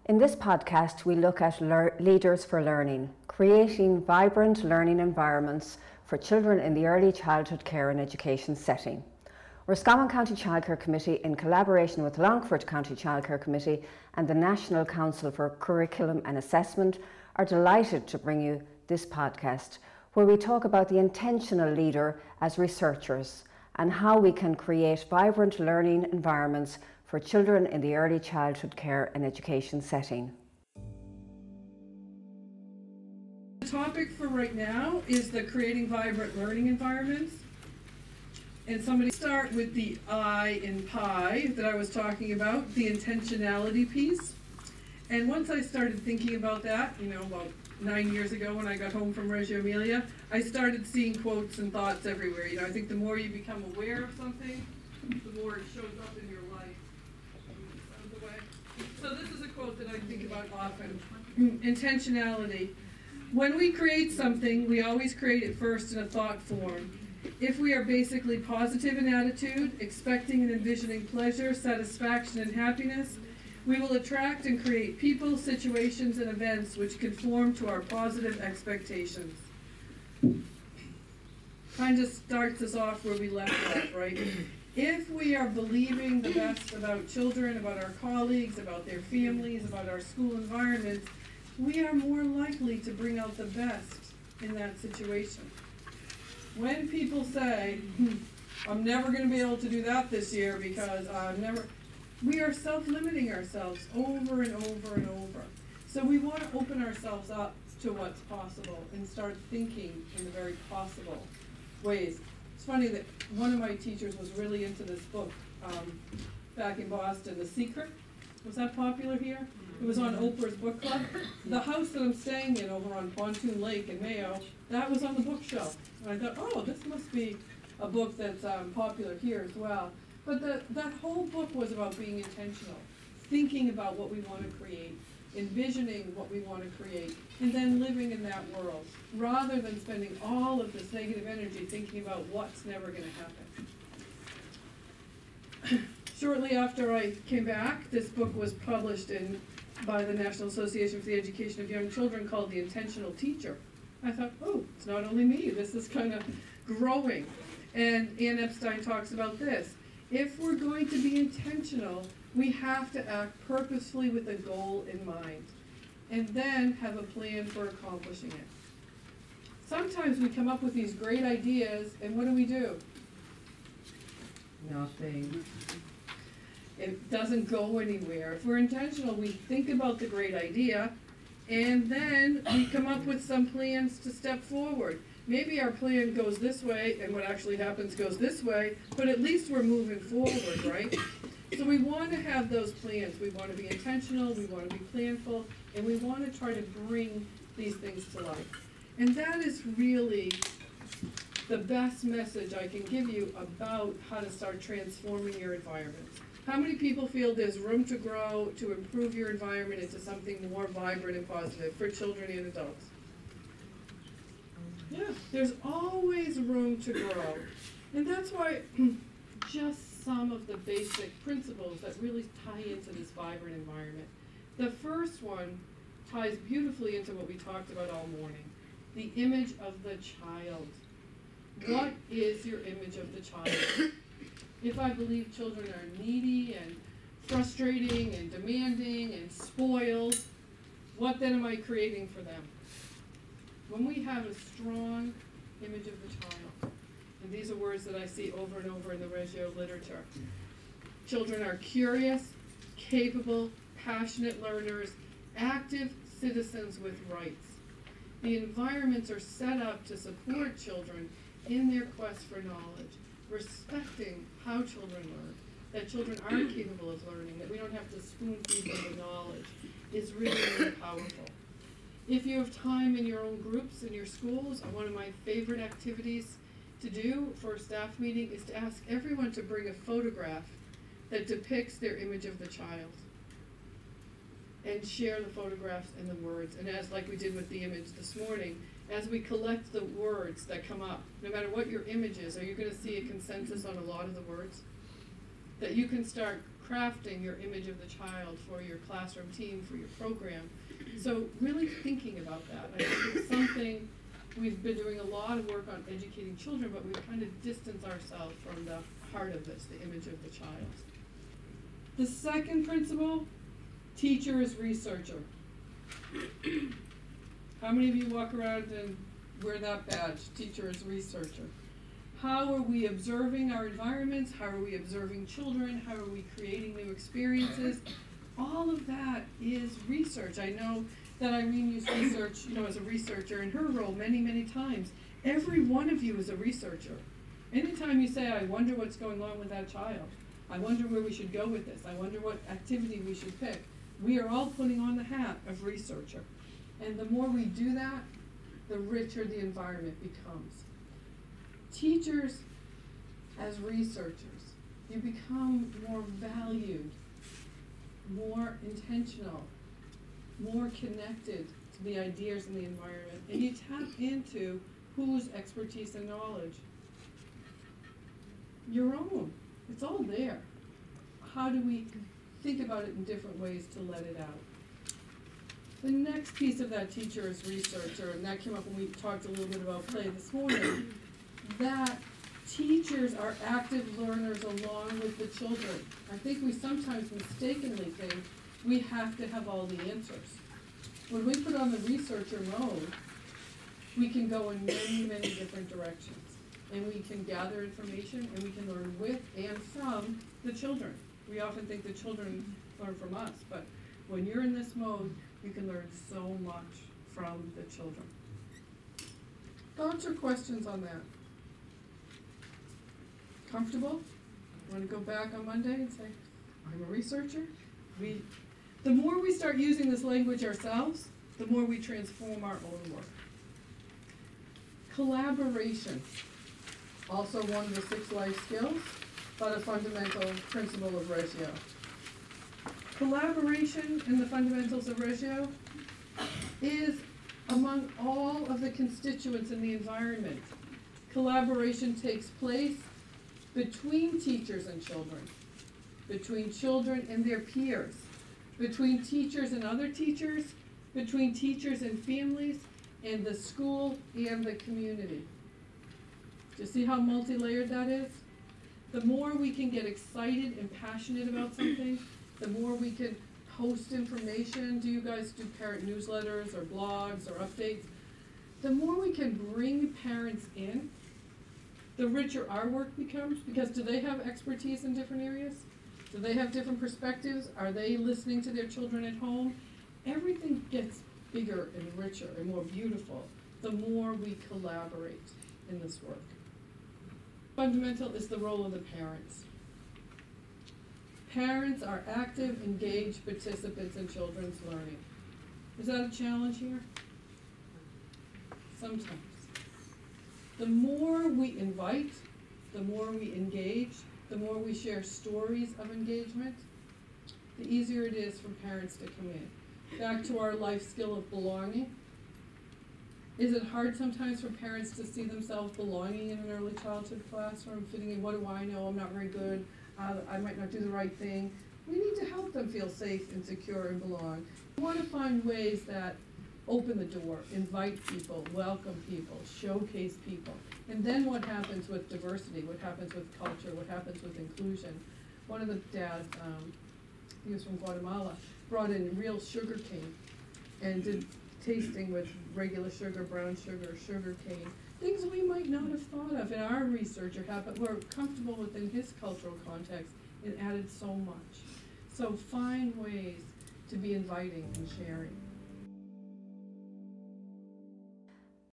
In this podcast, we look at Leaders for Learning, creating vibrant learning environments for children in the early childhood care and education setting. Roscommon County Childcare Committee, in collaboration with Longford County Childcare Committee and the National Council for Curriculum and Assessment, are delighted to bring you this podcast, where we talk about the intentional leader as researchers and how we can create vibrant learning environments for children in the early childhood care and education setting. The topic for right now is the creating vibrant learning environments. And somebody start with the I in pie that I was talking about, the intentionality piece. And once I started thinking about that, about 9 years ago when I got home from Reggio Emilia, I started seeing quotes and thoughts everywhere. I think the more you become aware of something, the more it shows up in your life. So this is a quote that I think about often. Intentionality. When we create something, we always create it first in a thought form. If we are basically positive in attitude, expecting and envisioning pleasure, satisfaction, and happiness, we will attract and create people, situations, and events which conform to our positive expectations. Kind of starts us off where we left off, right? If we are believing the best about children, about our colleagues, about their families, about our school environments, we are more likely to bring out the best in that situation. When people say, I'm never going to be able to do that this year because we are self-limiting ourselves over and over and over. So we want to open ourselves up to what's possible and start thinking in the very possible ways. It's funny that one of my teachers was really into this book back in Boston, The Secret. Was that popular here? It was on Oprah's book club. The house that I'm staying in over on Pontoon Lake in Mayo, that was on the bookshelf. And I thought, oh, this must be a book that's popular here as well. But that whole book was about being intentional, thinking about what we want to create, envisioning what we want to create, and then living in that world, rather than spending all of this negative energy thinking about what's never going to happen. Shortly after I came back, this book was published by the National Association for the Education of Young Children called The Intentional Teacher. I thought, oh, it's not only me, this is kind of growing. And Ann Epstein talks about this. If we're going to be intentional, we have to act purposefully with a goal in mind, and then have a plan for accomplishing it. Sometimes we come up with these great ideas, and what do? Nothing. It doesn't go anywhere. If we're intentional, we think about the great idea, and then we come up with some plans to step forward. Maybe our plan goes this way, and what actually happens goes this way, but at least we're moving forward, right? So we want to have those plans. We want to be intentional, we want to be planful, and we want to try to bring these things to life. And that is really the best message I can give you about how to start transforming your environments. How many people feel there's room to grow, to improve your environment into something more vibrant and positive for children and adults? Yeah, there's always room to grow. And that's why just some of the basic principles that really tie into this vibrant environment. The first one ties beautifully into what we talked about all morning, the image of the child. What is your image of the child? If I believe children are needy and frustrating and demanding and spoiled, what then am I creating for them? When we have a strong image of the child, and these are words that I see over and over in the Reggio literature, children are curious, capable, passionate learners, active citizens with rights. The environments are set up to support children in their quest for knowledge, respecting how children learn, that children are capable of learning, that we don't have to spoon feed them the knowledge, is really, really powerful. If you have time in your own groups, in your schools, one of my favorite activities to do for a staff meeting is to ask everyone to bring a photograph that depicts their image of the child, and share the photographs and the words. And as like we did with the image this morning, as we collect the words that come up, no matter what your image is, are you going to see a consensus on a lot of the words? That you can start crafting your image of the child for your classroom team, for your program. So really thinking about that. I think it's something we've been doing a lot of work on educating children, but we've kind of distanced ourselves from the heart of this, the image of the child. The second principle, teacher is researcher. How many of you walk around and wear that badge, teacher is researcher? How are we observing our environments? How are we observing children? How are we creating new experiences? All of that is research. I know that Irene used research, as a researcher in her role many, many times. Every one of you is a researcher. Anytime you say, I wonder what's going on with that child, I wonder where we should go with this, I wonder what activity we should pick, we are all putting on the hat of researcher. And the more we do that, the richer the environment becomes. Teachers, as researchers, you become more valued, more intentional, more connected to the ideas in the environment, and you tap into whose expertise and knowledge? Your own. It's all there. How do we think about it in different ways to let it out? The next piece of that teacher is researcher, and that came up when we talked a little bit about play this morning, that teachers are active learners along with the children. I think we sometimes mistakenly think we have to have all the answers. When we put on the researcher mode, we can go in many, many different directions. And we can gather information, and we can learn with and from the children. We often think the children learn from us, but when you're in this mode, you can learn so much from the children. Thoughts or questions on that? Comfortable? Want to go back on Monday and say, I'm a researcher? The more we start using this language ourselves, the more we transform our own work. Collaboration. Also one of the 6 life skills, but a fundamental principle of Reggio. Collaboration in the fundamentals of Reggio is among all of the constituents in the environment. Collaboration takes place between teachers and children, between children and their peers, between teachers and other teachers, between teachers and families, and the school and the community. Do you see how multi-layered that is? The more we can get excited and passionate about something, the more we can post information. Do you guys do parent newsletters or blogs or updates? The more we can bring parents in, the richer our work becomes, because do they have expertise in different areas? Do they have different perspectives? Are they listening to their children at home? Everything gets bigger and richer and more beautiful the more we collaborate in this work. Fundamental is the role of the parents. Parents are active, engaged participants in children's learning. Is that a challenge here? Sometimes. The more we invite, the more we engage, the more we share stories of engagement, the easier it is for parents to come in. Back to our life skill of belonging. Is it hard sometimes for parents to see themselves belonging in an early childhood classroom, fitting in, what do I know, I'm not very good, I might not do the right thing. We need to help them feel safe and secure and belong. We want to find ways that open the door, invite people, welcome people, showcase people. And then what happens with diversity, what happens with culture, what happens with inclusion. One of the dads, he was from Guatemala, brought in real sugar cane and did tasting with regular sugar, brown sugar, sugar cane, things we might not have thought of in our research or have, but were comfortable within his cultural context. It added so much. So find ways to be inviting and sharing.